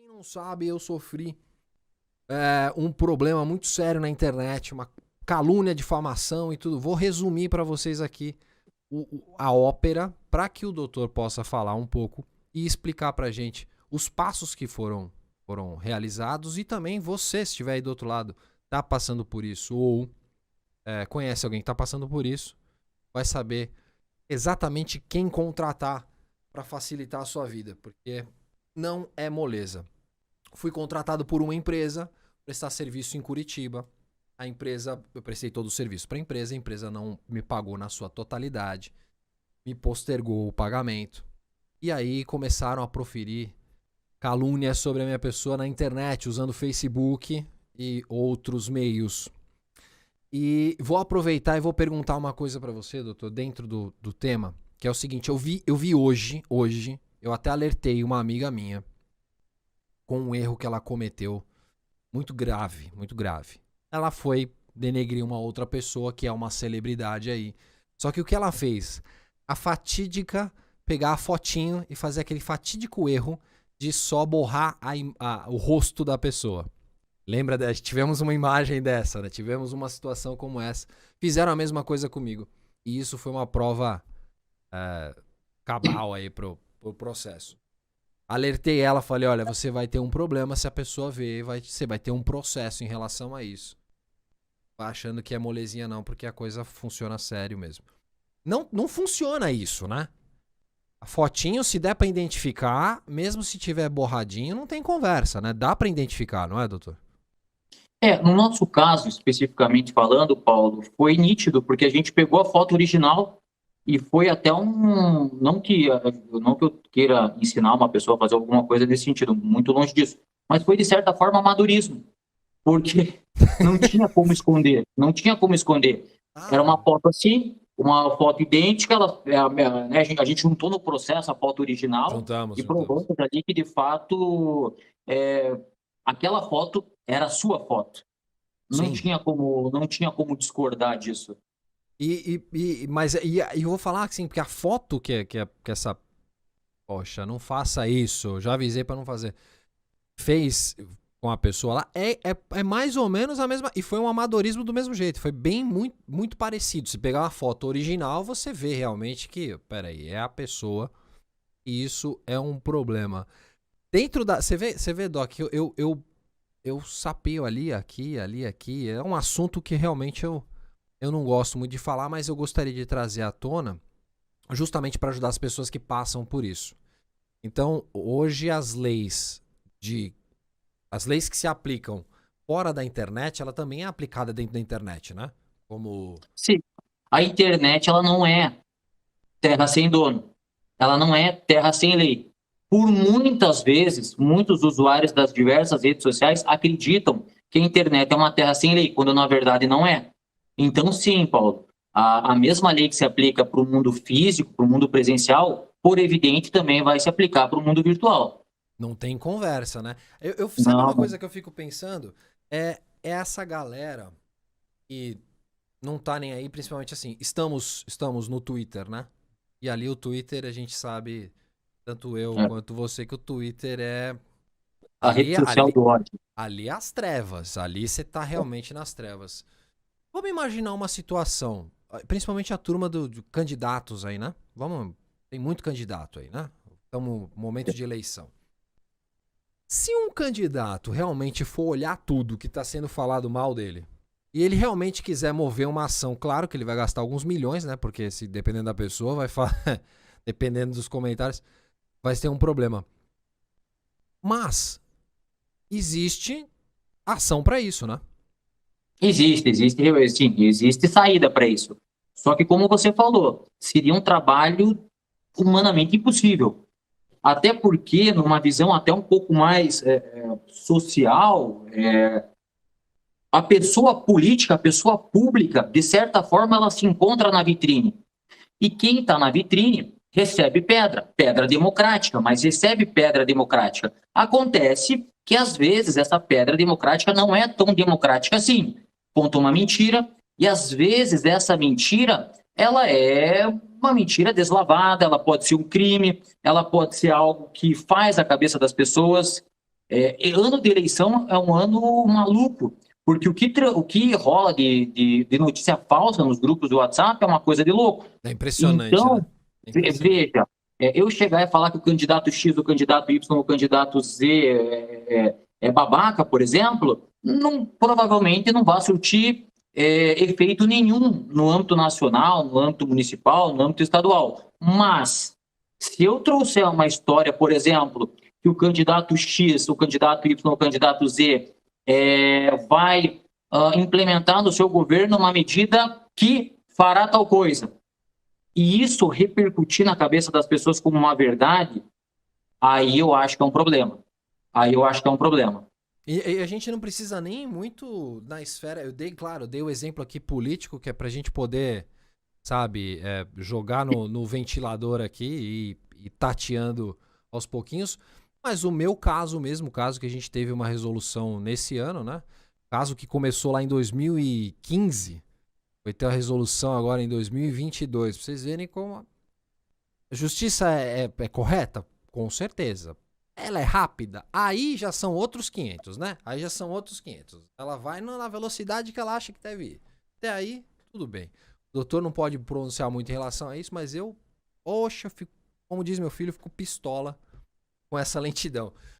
quem não sabe, eu sofri um problema muito sério na internet, uma calúnia, difamação e tudo. Vou resumir para vocês aqui a ópera para que o doutor possa falar um pouco e explicar para a gente os passos que foram realizados e também você, se estiver aí do outro lado, está passando por isso ou conhece alguém que está passando por isso, vai saber exatamente quem contratar para facilitar a sua vida, porque não é moleza. Fui contratado por uma empresa, prestar serviço em Curitiba. A empresa, eu prestei todo o serviço para a empresa não me pagou na sua totalidade, me postergou o pagamento. E aí começaram a proferir calúnias sobre a minha pessoa na internet, usando Facebook e outros meios. E vou aproveitar e vou perguntar uma coisa para você, doutor, dentro do tema, que é o seguinte, eu vi hoje, eu até alertei uma amiga minha com um erro que ela cometeu muito grave, muito grave. Ela foi denegrir uma outra pessoa que é uma celebridade aí. Só que o que ela fez? A fatídica pegar a fotinho e fazer aquele fatídico erro de só borrar o rosto da pessoa. Lembra? Tivemos uma imagem dessa, né? Tivemos uma situação como essa. Fizeram a mesma coisa comigo. E isso foi uma prova cabal aí pro processo. Alertei ela, falei, olha, você vai ter um problema se a pessoa ver, você vai ter um processo em relação a isso. Achando que é molezinha não, porque a coisa funciona sério mesmo. Não funciona isso, né? A fotinho, se der pra identificar, mesmo se tiver borradinho, não tem conversa, né? Dá pra identificar, não é, doutor? No nosso caso, especificamente falando, Paulo, foi nítido, porque a gente pegou a foto original e foi até não que eu queira ensinar uma pessoa a fazer alguma coisa nesse sentido, muito longe disso, mas foi, de certa forma, amadorismo, porque não tinha como esconder, Era uma foto assim, uma foto idêntica, a gente juntou no processo a foto original. Juntamos. Provamos ali que, de fato, aquela foto era a sua foto. Não tinha como discordar disso. Mas eu vou falar assim, porque a foto que essa... Poxa, não faça isso, já avisei pra não fazer. Fez com a pessoa lá, é mais ou menos a mesma... E foi um amadorismo do mesmo jeito, foi bem, muito, muito parecido. Se pegar uma foto original, você vê realmente que, peraí, é a pessoa e isso é um problema. Dentro da... Você vê, Doc, eu sapeio ali, aqui, é um assunto que realmente eu não gosto muito de falar, mas eu gostaria de trazer à tona justamente para ajudar as pessoas que passam por isso. Então, hoje as leis que se aplicam fora da internet, ela também é aplicada dentro da internet, né? Como... Sim. A internet, ela não é terra sem dono. Ela não é terra sem lei. Por muitas vezes, muitos usuários das diversas redes sociais acreditam que a internet é uma terra sem lei, quando na verdade não é. Então, sim, Paulo, a mesma lei que se aplica para o mundo físico, para o mundo presencial, por evidente, também vai se aplicar para o mundo virtual. Não tem conversa, né? Sabe uma coisa que eu fico pensando? É essa galera que não tá nem aí, principalmente assim, estamos no Twitter, né? E ali o Twitter, a gente sabe, tanto eu quanto você, que o Twitter é... A rede social do ódio. Ali é as trevas, ali você tá realmente nas trevas. Vamos imaginar uma situação, principalmente a turma de candidatos aí, né? Tem muito candidato aí, né? Estamos no momento de eleição. Se um candidato realmente for olhar tudo que está sendo falado mal dele, e ele realmente quiser mover uma ação, claro que ele vai gastar alguns milhões, né? Porque se dependendo da pessoa, vai falar, dependendo dos comentários, vai ter um problema. Mas existe ação para isso, né? Existe saída para isso. Só que, como você falou, seria um trabalho humanamente impossível. Até porque, numa visão até um pouco mais social, a pessoa política, a pessoa pública, de certa forma, ela se encontra na vitrine. E quem está na vitrine recebe pedra democrática, mas recebe pedra democrática. Acontece que, às vezes, essa pedra democrática não é tão democrática assim. Conta uma mentira, e às vezes essa mentira, ela é uma mentira deslavada, ela pode ser um crime, ela pode ser algo que faz a cabeça das pessoas. Ano de eleição é um ano maluco, porque o que rola de notícia falsa nos grupos do WhatsApp é uma coisa de louco. É impressionante, né? Então, É impressionante. veja, eu chegar e falar que o candidato X, o candidato Y, o candidato Z é babaca, por exemplo, provavelmente não vai surtir efeito nenhum no âmbito nacional, no âmbito municipal, no âmbito estadual. Mas, se eu trouxer uma história, por exemplo, que o candidato X, o candidato Y, o candidato Z vai implementar no seu governo uma medida que fará tal coisa, e isso repercutir na cabeça das pessoas como uma verdade, aí eu acho que é um problema. Aí eu acho que é um problema. E a gente não precisa nem muito na esfera. Claro, eu dei o exemplo aqui político, que é pra gente poder, sabe, jogar no ventilador aqui e tateando aos pouquinhos. Mas o meu caso mesmo, o caso que a gente teve uma resolução nesse ano, né? Caso que começou lá em 2015, vai ter a resolução agora em 2022. Pra vocês verem como a justiça é correta? Com certeza. Ela é rápida? Aí já são outros 500, né? Aí já são outros 500. Ela vai na velocidade que ela acha que deve ir. Até aí, tudo bem. O doutor não pode pronunciar muito em relação a isso, mas eu, poxa, como diz meu filho, fico pistola com essa lentidão.